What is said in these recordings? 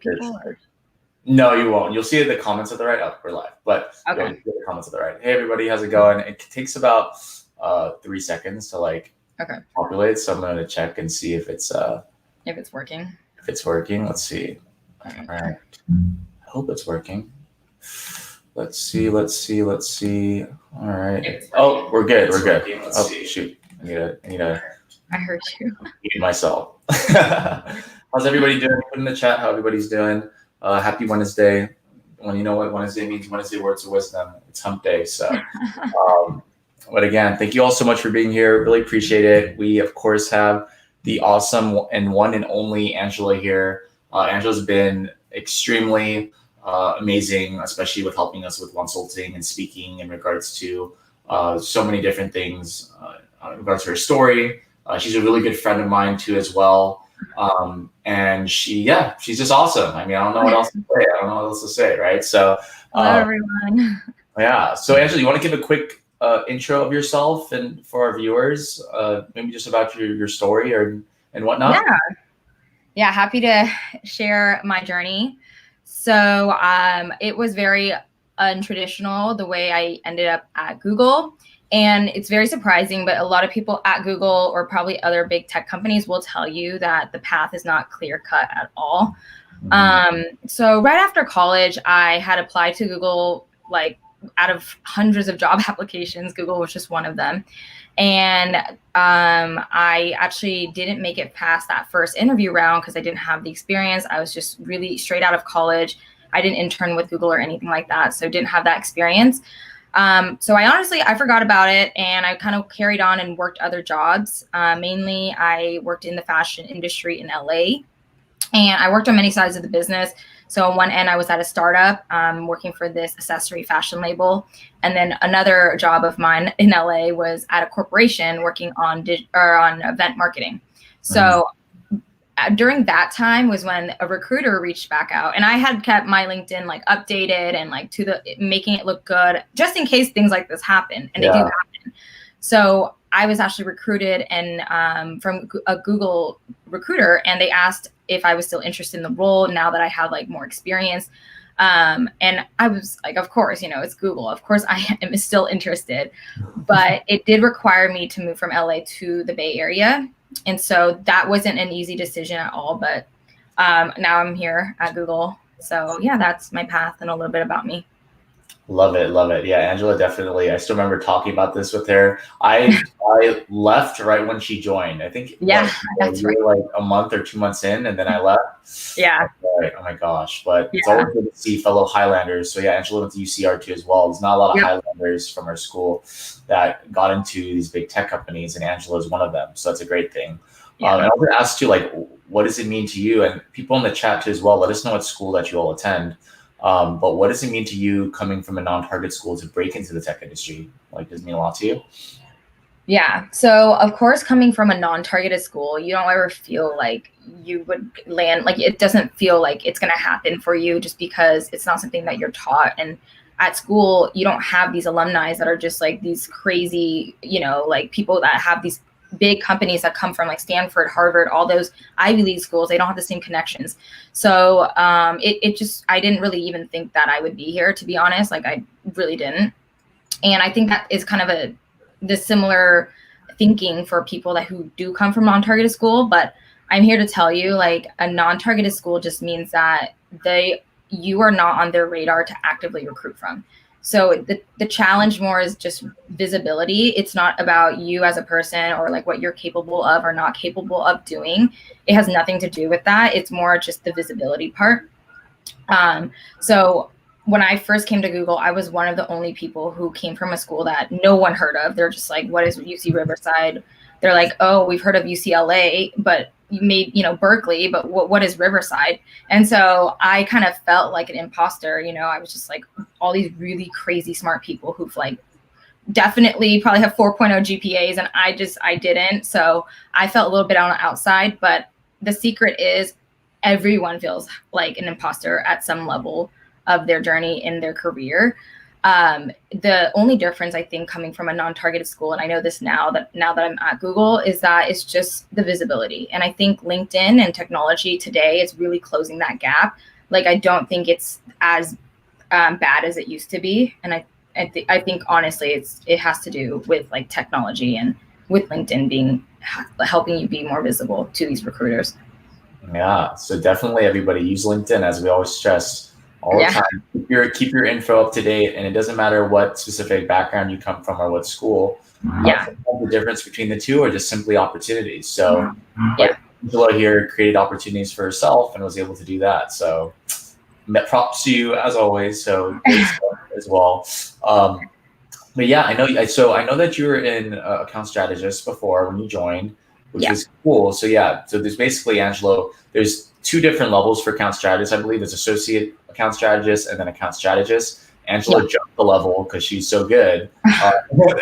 people? Or? No, you won't. You'll see the comments at the right. Oh, we're live, but okay. Yeah, the comments at the right. Hey, everybody, how's it going? It takes about 3 seconds to like populate. So I'm going to check and see if it's working. If it's working, let's see. Okay. All right. I hope it's working. Let's see. All right. Oh, we're good. Oh, shoot. I need a. I heard you. Mute myself. How's everybody doing? Put in the chat how everybody's doing. Happy Wednesday. Well, you know what Wednesday means? Wednesday words of wisdom. It's hump day. So, but again, thank you all so much for being here. Really appreciate it. We, of course, have the awesome and one and only Angela here. Angela's been extremely amazing, especially with helping us with Wonsulting and speaking in regards to so many different things in regards to her story. She's a really good friend of mine too as well. And she's just awesome. I mean, I don't know what else to say. Right. So hello everyone. Yeah. So Angela, you want to give a quick intro of yourself and for our viewers, maybe just about your story and whatnot? Yeah. Happy to share my journey. So it was very untraditional the way I ended up at Google. And it's very surprising, but a lot of people at Google or probably other big tech companies will tell you that the path is not clear cut at all. So right after college, I had applied to Google, like out of hundreds of job applications, Google was just one of them. And I actually didn't make it past that first interview round because I didn't have the experience. I was just really straight out of college. I didn't intern with Google or anything like that, so didn't have that experience. So I forgot about it, and I kind of carried on and worked other jobs. Mainly, I worked in the fashion industry in LA, and I worked on many sides of the business. So on one end, I was at a startup working for this accessory fashion label. And then another job of mine in LA was at a corporation working on event marketing. So during that time was when a recruiter reached back out, and I had kept my LinkedIn like updated and like making it look good just in case things like this happen, and they do happen. So I was actually recruited and from a Google recruiter, and they asked if I was still interested in the role now that I had like more experience. And I was like, of course, it's Google. Of course I am still interested, but it did require me to move from LA to the Bay Area. And so that wasn't an easy decision at all, but now I'm here at Google. So yeah, that's my path and a little bit about me. Love it. Yeah, Angela, definitely. I still remember talking about this with her. I left right when she joined. I think that's right. Like a month or 2 months in, and then I left. Yeah. Right. Oh my gosh. But it's always good to see fellow Highlanders. So yeah, Angela went to UCR too as well. There's not a lot of Highlanders from our school that got into these big tech companies, and Angela is one of them. So that's a great thing. And I was asked too, like, what does it mean to you? And people in the chat too as well, let us know what school that you all attend. But what does it mean to you coming from a non-target school to break into the tech industry? Like, does it mean a lot to you? Yeah. So of course, coming from a non-targeted school, you don't ever feel like you would land, like it doesn't feel like it's going to happen for you just because it's not something that you're taught. And at school, you don't have these alumni that are just like these crazy, like people that have these big companies that come from like Stanford, Harvard, all those Ivy League schools. They don't have the same connections. So I didn't really even think that I would be here, to be honest. Like I really didn't. And I think that is kind of the similar thinking for people who do come from non-targeted school. But I'm here to tell you, like, a non-targeted school just means that you are not on their radar to actively recruit from. So the challenge more is just visibility. It's not about you as a person or like what you're capable of or not capable of doing. It has nothing to do with that. It's more just the visibility part. So when I first came to Google, I was one of the only people who came from a school that no one heard of. They're just like, what is UC Riverside? They're like, oh, we've heard of UCLA, but you made, Berkeley, but what is Riverside? And so I kind of felt like an imposter. I was just like all these really crazy smart people who've like definitely probably have 4.0 GPAs, and I didn't. So I felt a little bit on the outside, but the secret is everyone feels like an imposter at some level of their journey in their career. The only difference, I think, coming from a non-targeted school, and I know this now that I'm at Google, is that it's just the visibility. And I think LinkedIn and technology today is really closing that gap. Like, I don't think it's as bad as it used to be. And I think honestly, it has to do with like technology and with LinkedIn helping you be more visible to these recruiters. Yeah, so definitely everybody use LinkedIn, as we always stress all the time. Keep your info up to date, and it doesn't matter what specific background you come from or what school. The difference between the two are just simply opportunities. So like Angela here created opportunities for herself and was able to do that. So props to you as always. So great stuff as well. But yeah, I know that you were in account strategist before when you joined, which was cool. So yeah, so there's basically, Angelo, there's two different levels for account strategist. I believe there's associate account strategist and then account strategist. Angela jumped the level because she's so good,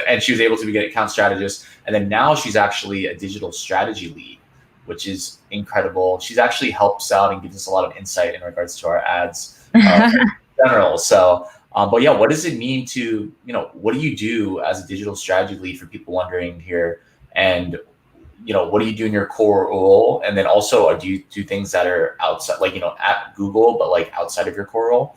and she was able to be an account strategist. And then now she's actually a digital strategy lead, which is incredible. She's actually helps out and gives us a lot of insight in regards to our ads in general. So, but yeah, what does it mean to, what do you do as a digital strategy lead for people wondering here? And, what do you do in your core role? And then also, do you do things that are outside, like, at Google, but like outside of your core role?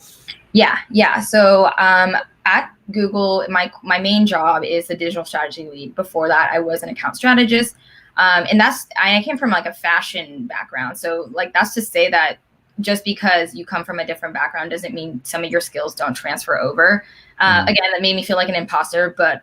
Yeah. So at Google, my main job is the digital strategy lead. Before that, I was an account strategist. And I came from like a fashion background. So like, that's to say that just because you come from a different background doesn't mean some of your skills don't transfer over. Again, that made me feel like an imposter, but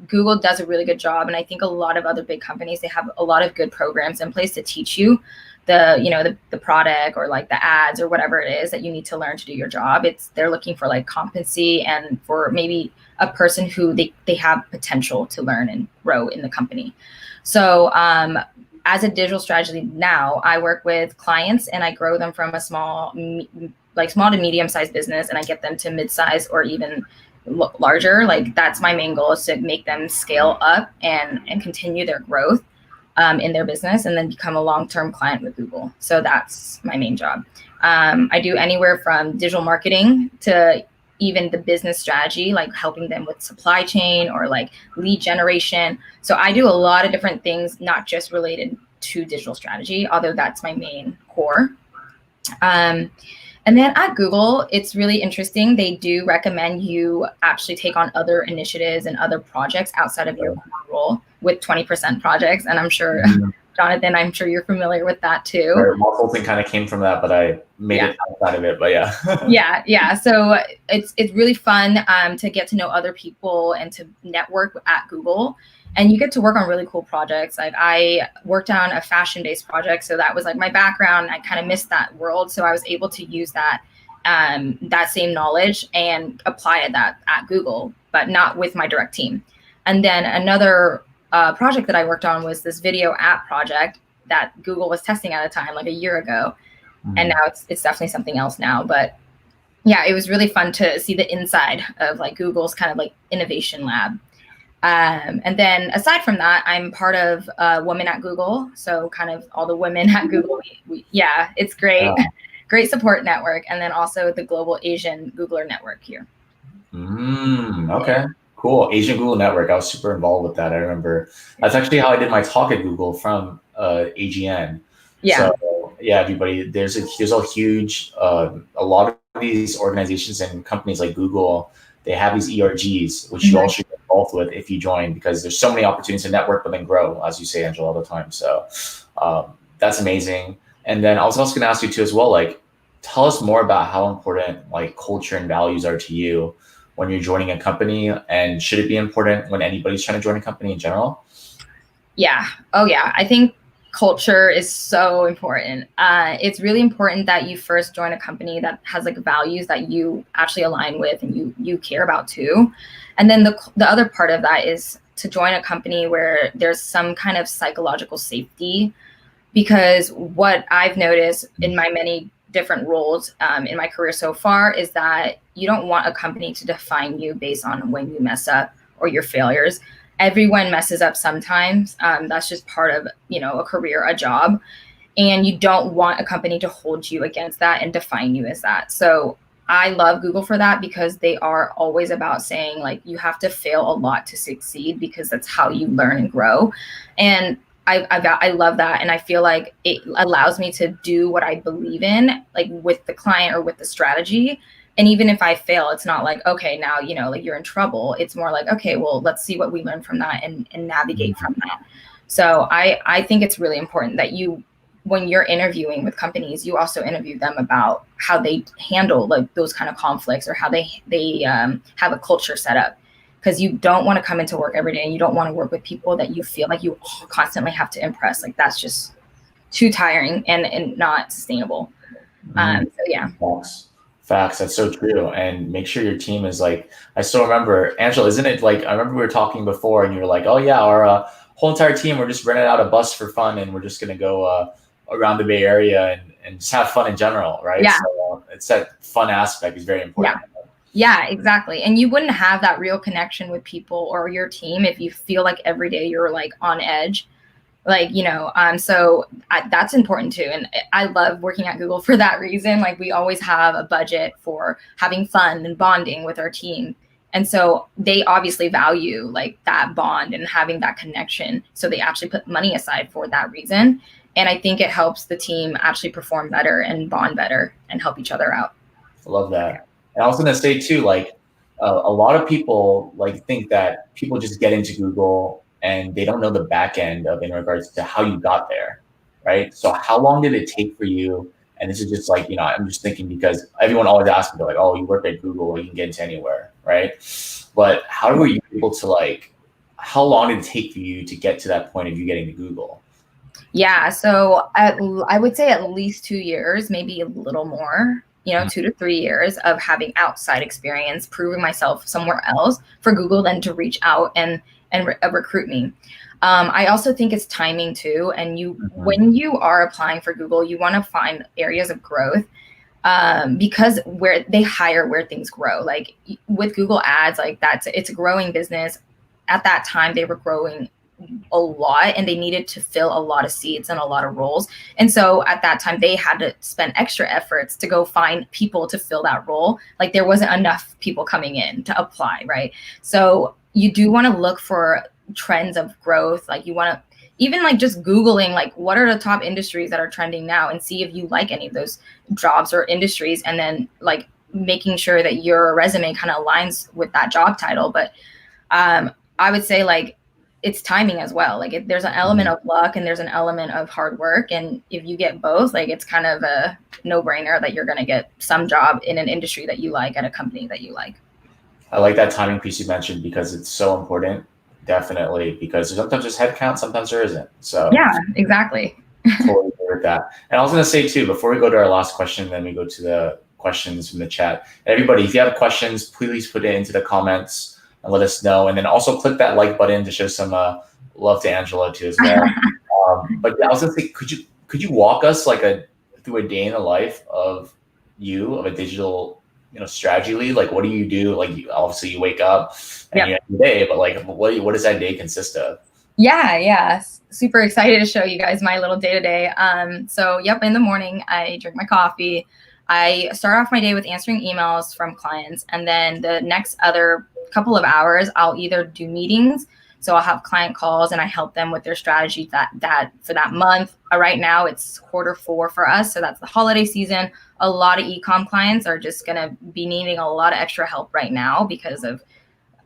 Google does a really good job. And I think a lot of other big companies, they have a lot of good programs in place to teach you the product or like the ads or whatever it is that you need to learn to do your job. They're looking for like competency and for maybe a person who they have potential to learn and grow in the company. So as a digital strategy lead now, I work with clients and I grow them from a small to medium-sized business, and I get them to mid-size or even larger. Like, that's my main goal, is to make them scale up and continue their growth in their business, and then become a long-term client with Google. So that's my main job. I do anywhere from digital marketing to even the business strategy, like helping them with supply chain or like lead generation. So I do a lot of different things, not just related to digital strategy, although that's my main core. And then at Google, it's really interesting. They do recommend you actually take on other initiatives and other projects outside of your core role with 20% projects. And I'm sure, Jonathan, I'm sure you're familiar with that too. Wonsulting kind of came from that, but I made it outside of it, but yeah. Yeah. So it's really fun to get to know other people and to network at Google. And you get to work on really cool projects. Like, I worked on a fashion-based project, so that was like my background. I kind of missed that world, so I was able to use that same knowledge and apply that at Google, but not with my direct team. And then another project that I worked on was this video app project that Google was testing at a time, like a year ago, and now it's definitely something else now. But yeah, it was really fun to see the inside of like Google's kind of like innovation lab. And then aside from that, I'm part of Women at Google. So kind of all the women at Google, it's great. Yeah. Great support network. And then also the Global Asian Googler Network here. Okay, cool. Asian Google Network. I was super involved with that. I remember that's actually how I did my talk at Google from AGN. Yeah. So yeah, everybody, there's a huge, a lot of these organizations and companies like Google, they have these ERGs, which you all should get involved with if you join, because there's so many opportunities to network, but then grow, as you say, Angela, all the time. So that's amazing. And then I was also going to ask you too, as well, like, tell us more about how important like culture and values are to you when you're joining a company, and should it be important when anybody's trying to join a company in general? Yeah. Oh yeah. I think culture is so important. It's really important that you first join a company that has like values that you actually align with and you care about too. And then the other part of that is to join a company where there's some kind of psychological safety, because what I've noticed in my many different roles in my career so far is that you don't want a company to define you based on when you mess up or your failures. Everyone messes up sometimes. That's just part of, a career, a job. And you don't want a company to hold you against that and define you as that. So I love Google for that, because they are always about saying like, you have to fail a lot to succeed, because that's how you learn and grow. And I love that. And I feel like it allows me to do what I believe in, like with the client or with the strategy. And even if I fail, it's not like, okay, now, you know, like you're in trouble. It's more like, okay, well, let's see what we learn from that and navigate from that. So I think it's really important that you, when you're interviewing with companies, you also interview them about how they handle like those kind of conflicts, or how they have a culture set up. Because you don't want to come into work every day and you don't want to work with people that you feel like you constantly have to impress. Like that's just too tiring and not sustainable. So yeah. Facts. That's so true. And make sure your team is like, I still remember, Angela, isn't it like, I remember we were talking before and you were like, oh yeah, our whole entire team, we're just renting out a bus for fun and we're just going to go around the Bay Area and just have fun in general, right? Yeah. So it's that fun aspect is very important. Yeah, exactly. And you wouldn't have that real connection with people or your team if you feel like every day you're like on edge, like, you know, so that's important too. And I love working at Google for that reason. Like we always have a budget for having fun and bonding with our team. And so they obviously value like that bond and having that connection. So they actually put money aside for that reason. And I think it helps the team actually perform better and bond better and help each other out. I love that. And I was going to say too, like a lot of people like think that people just get into Google and they don't know the back end of in regards to how you got there, right? So how long did it take for you? And this is just like, you know, I'm just thinking because everyone always asks me, they're like, oh, you work at Google, you can get into anywhere, right? But how were you able to like, how long did it take for you to get to that point of you getting to Google? Yeah, so I would say at least 2 years, maybe a little more, you know, 2 to 3 years of having outside experience, proving myself somewhere else for Google then to reach out and recruit me. I also think it's timing too. And when you are applying for Google, you want to find areas of growth because where they hire where things grow. Like with Google Ads, like it's a growing business. At that time, they were growing a lot and they needed to fill a lot of seats and a lot of roles. And so at that time, they had to spend extra efforts to go find people to fill that role. Like there wasn't enough people coming in to apply, right? So you do want to look for trends of growth. Like you want to even like just Googling, like what are the top industries that are trending now and see if you like any of those jobs or industries. And then like making sure that your resume kind of aligns with that job title. But I would say like it's timing as well. Like there's an element of luck and there's an element of hard work. And if you get both, like it's kind of a no-brainer that you're going to get some job in an industry that you like at a company that you like. I like that timing piece you mentioned because it's so important. Definitely, because sometimes there's headcount, sometimes there isn't. So yeah, exactly. Totally agree with that. And I was going to say too, before we go to our last question, then we go to the questions from the chat. Everybody, if you have questions, please put it into the comments and let us know. And then also click that like button to show some love to Angela too as well. But I was going to say, could you walk us like through a day in the life of a digital strategy lead? Like, what do you do? Like, obviously you wake up and you have your day, but like, what does that day consist of? Yeah. Super excited to show you guys my little day-to-day. So in the morning, I drink my coffee. I start off my day with answering emails from clients. And then the next other couple of hours, I'll either do meetings. So I'll have client calls and I help them with their strategy that for that month. Right now it's Q4 for us. So that's the holiday season. A lot of e-com clients are just going to be needing a lot of extra help right now because of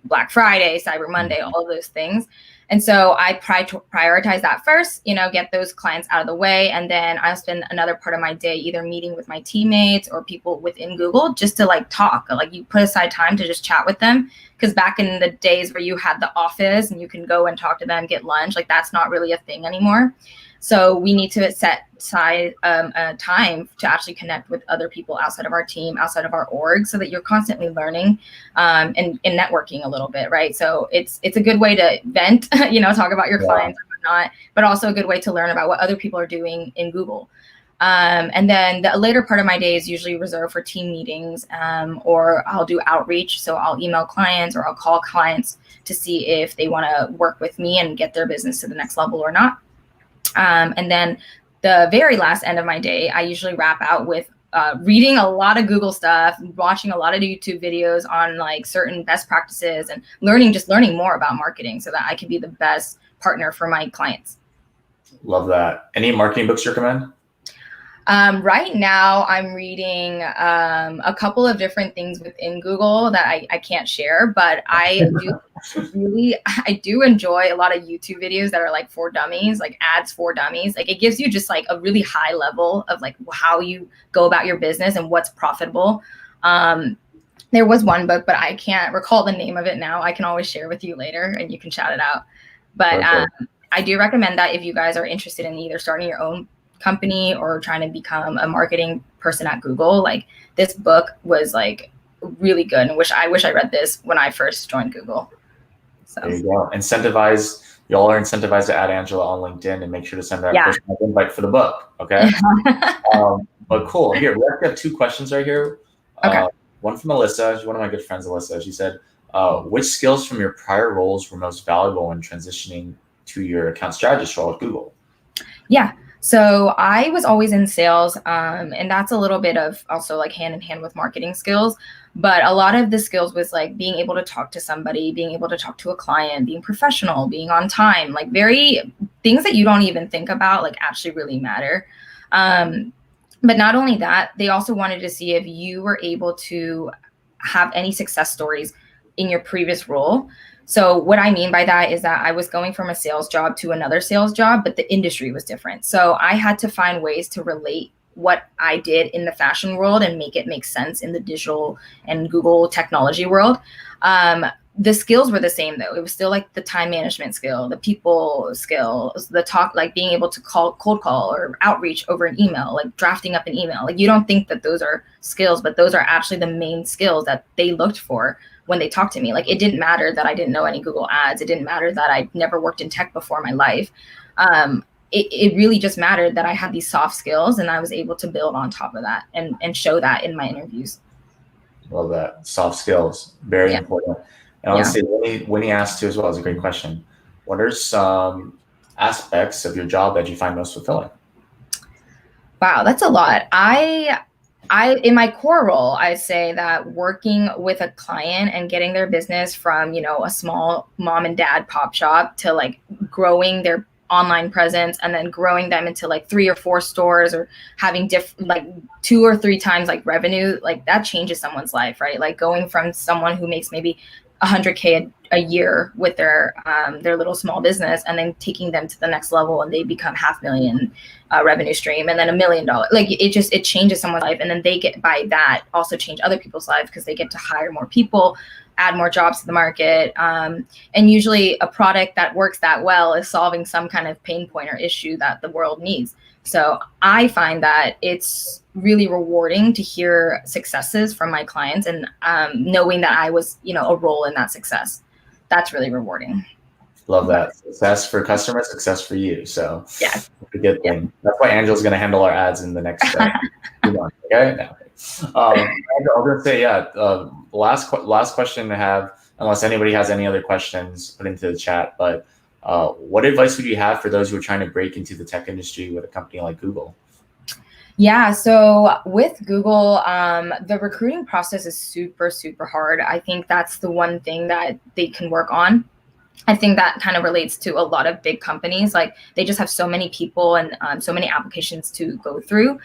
Black Friday, Cyber Monday, all of those things. And so I prioritize that first, get those clients out of the way. And then I'll spend another part of my day either meeting with my teammates or people within Google just to like talk, like you put aside time to just chat with them. Because back in the days where you had the office and you can go and talk to them, get lunch, like that's not really a thing anymore. So we need to set aside a time to actually connect with other people outside of our team, outside of our org, so that you're constantly learning and networking a little bit, right? So it's a good way to vent, talk about your clients or whatnot, but also a good way to learn about what other people are doing in Google. And then the later part of my day is usually reserved for team meetings, or I'll do outreach. So I'll email clients or I'll call clients to see if they want to work with me and get their business to the next level or not. And then the very last end of my day, I usually wrap out with reading a lot of Google stuff, watching a lot of YouTube videos on like certain best practices, and learning more about marketing so that I can be the best partner for my clients. Love that. Any marketing books you recommend? Right now, I'm reading a couple of different things within Google that I can't share, but I do enjoy a lot of YouTube videos that are like for dummies, like ads for dummies. Like it gives you just like a really high level of like how you go about your business and what's profitable. There was one book, but I can't recall the name of it now. I can always share with you later and you can shout it out. But I do recommend that if you guys are interested in either starting your own company or trying to become a marketing person at Google, like this book was like really good, and I wish I read this when I first joined Google. So there you go. Y'all are incentivized to add Angela on LinkedIn and make sure to send that personal invite for the book. Okay. But cool. Here, we actually have 2 questions right here. Okay. One from Alyssa. She's one of my good friends, Alyssa. She said, which skills from your prior roles were most valuable in transitioning to your account strategist role at Google? Yeah. So I was always in sales, and that's a little bit of also like hand in hand with marketing skills. But a lot of the skills was like being able to talk to somebody, being able to talk to a client, being professional, being on time, like very things that you don't even think about like actually really matter. But not only that, they also wanted to see if you were able to have any success stories in your previous role. So what I mean by that is that I was going from a sales job to another sales job, but the industry was different. So I had to find ways to relate what I did in the fashion world and make it make sense in the digital and Google technology world. The skills were the same though. It was still like the time management skill, the people skills, the talk, like being able to cold call or outreach over an email, like drafting up an email. Like you don't think that those are skills, but those are actually the main skills that they looked for when they talked to me. Like it didn't matter that I didn't know any Google ads. It didn't matter that I never worked in tech before in my life. It really just mattered that I had these soft skills and I was able to build on top of that and show that in my interviews. Love that. Soft skills, very important. And honestly, Winnie asked too as well, is a great question. What are some aspects of your job that you find most fulfilling? Wow, that's a lot. I in my core role, I say that working with a client and getting their business from, a small mom and dad pop shop to like growing their online presence and then growing them into like 3 or 4 stores or having like 2 or 3 times like revenue, like that changes someone's life, right? Like going from someone who makes maybe $100K a year with their little small business and then taking them to the next level and they become $500,000 revenue stream and then $1 million. Like it changes someone's life. And then they get by that also change other people's lives because they get to hire more people, add more jobs to the market. And usually a product that works that well is solving some kind of pain point or issue that the world needs. So I find that it's really rewarding to hear successes from my clients and knowing that I was, a role in that success. That's really rewarding. Love that. Success for customers, success for you. So yeah, it's a good thing. That's why Angela's going to handle our ads in the next few months. Okay. No. I was going to say, last question to have, unless anybody has any other questions, put into the chat. But what advice would you have for those who are trying to break into the tech industry with a company like Google? Yeah, so with Google, the recruiting process is super, super hard. I think that's the one thing that they can work on. I think that kind of relates to a lot of big companies. Like they just have so many people and so many applications to go through.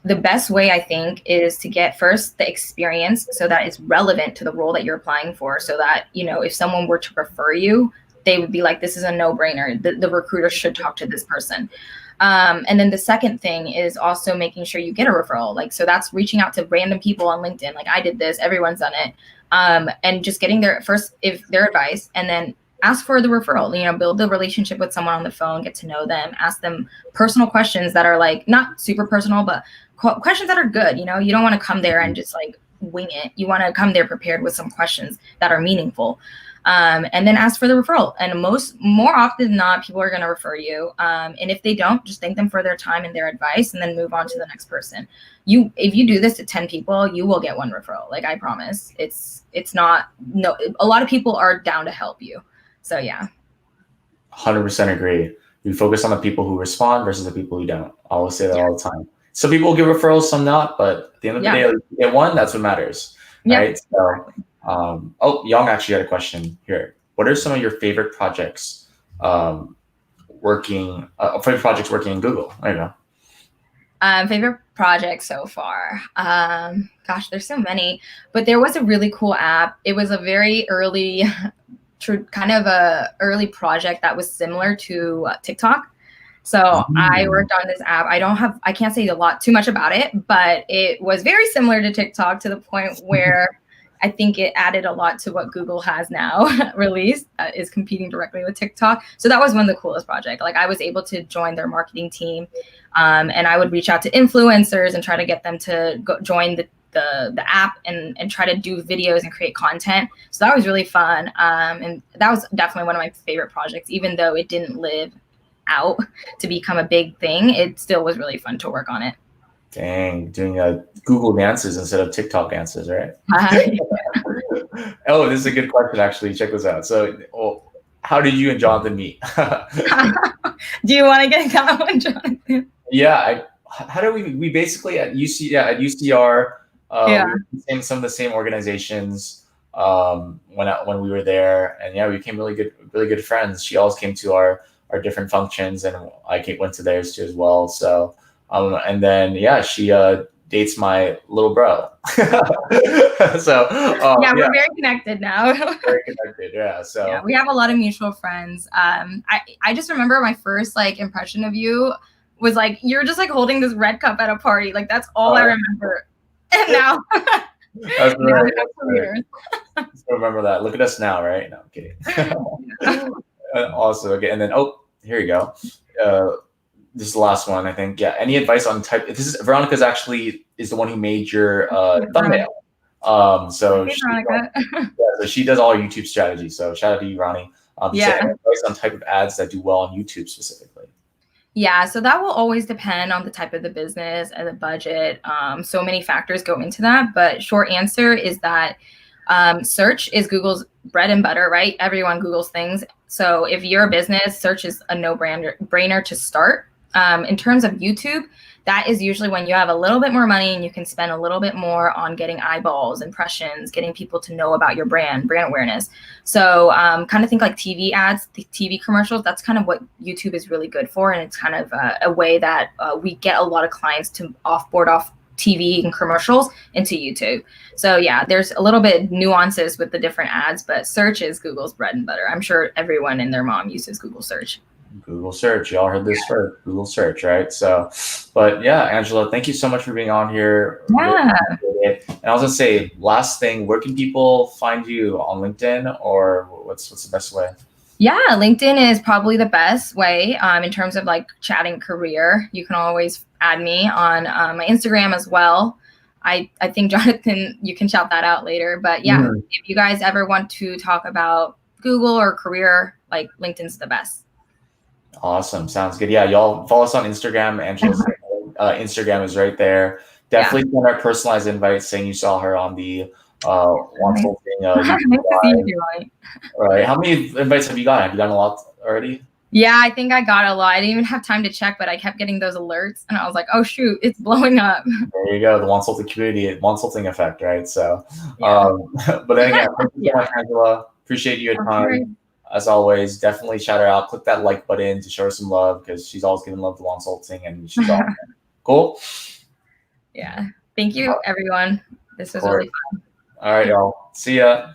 The best way, I think, is to get first the experience so that it's relevant to the role that you're applying for. So that, if someone were to refer you, they would be like, this is a no-brainer. The recruiter should talk to this person. And then the second thing is also making sure you get a referral. Like, so that's reaching out to random people on LinkedIn. Like I did this, everyone's done it. And just getting their advice and then ask for the referral, build the relationship with someone on the phone, get to know them, ask them personal questions that are like, not super personal, but questions that are good. You don't want to come there and just like wing it. You want to come there prepared with some questions that are meaningful. And then ask for the referral. And more often than not, people are going to refer you. And if they don't, just thank them for their time and their advice and then move on to the next person. If you do this to 10 people, you will get 1 referral. Like I promise. A lot of people are down to help you. So yeah. 100% agree. You focus on the people who respond versus the people who don't. I always say that all the time. some people give referrals, some not, but at the end of the day, you get one, that's what matters, right? So, Young actually had a question here. What are some of your favorite projects working in Google? I don't know. Favorite project so far. Gosh, there's so many, but there was a really cool app. It was a very early, kind of a early project that was similar to TikTok. So I worked on this app. I can't say too much about it, but it was very similar to TikTok to the point where I think it added a lot to what Google has now released, is competing directly with TikTok. So that was one of the coolest projects. Like I was able to join their marketing team, and I would reach out to influencers and try to get them to join the app and try to do videos and create content. So that was really fun. And that was definitely one of my favorite projects, even though it didn't live out to become a big thing. It still was really fun to work on it. Dang, doing Google dances instead of TikTok dances, right? Oh, this is a good question, actually. Check this out. So, how did you and Jonathan meet? Do you want to get that one, Jonathan? Yeah, how do we basically at UCR, we were in some of the same organizations when we were there, and we became really good friends. She always came to our different functions, and I went to theirs too as well. So. And then she dates my little bro. So we're very connected now. Very connected, yeah. So we have a lot of mutual friends. I just remember my first impression of you was you're just holding this red cup at a party. That's all I remember. And now that's right. Still remember that. Look at us now, right? No, I'm kidding. Awesome. Okay, and then here you go. This is the last one, I think. Yeah. Any advice on type? This is Veronica's actually is the one who made your thumbnail. So she does all YouTube strategy. So shout out to you, Ronnie. Any advice on type of ads that do well on YouTube specifically? Yeah, so that will always depend on the type of the business and the budget. So many factors go into that, but short answer is that search is Google's bread and butter, right? Everyone Googles things. So if you're a business, search is a no-brainer to start. In terms of YouTube, that is usually when you have a little bit more money and you can spend a little bit more on getting eyeballs, impressions, getting people to know about your brand awareness. So kind of think like TV ads, the TV commercials, that's kind of what YouTube is really good for. And it's kind of a way that we get a lot of clients to offboard off TV and commercials into YouTube. So yeah, there's a little bit nuances with the different ads, but search is Google's bread and butter. I'm sure everyone and their mom uses Google search. Google search. Y'all heard this first. Google search, right? So, but yeah, Angela, thank you so much for being on here. Yeah. And I was gonna say, last thing, where can people find you on LinkedIn, or what's the best way? Yeah, LinkedIn is probably the best way in terms of chatting career. You can always add me on my Instagram as well. I think, Jonathan, you can shout that out later. But yeah, if you guys ever want to talk about Google or career, LinkedIn's the best. Awesome. Sounds good. Yeah, y'all follow us on Instagram. Angela's Instagram is right there. Definitely send our personalized invite saying you saw her on the Wonsulting. Nice to see you, Right. How many invites have you gotten? Have you gotten a lot already? Yeah, I think I got a lot. I didn't even have time to check, but I kept getting those alerts, and I was like, "Oh shoot, it's blowing up." There you go, the Wonsulting community, Wonsulting effect, right? So, but again, thank you so much, Angela. Appreciate your time. As always, definitely shout her out. Click that like button to show her some love because she's always giving love to Wonsulting, and she's awesome. Cool. Yeah. Thank you, everyone. This was really fun. All right, y'all. See ya.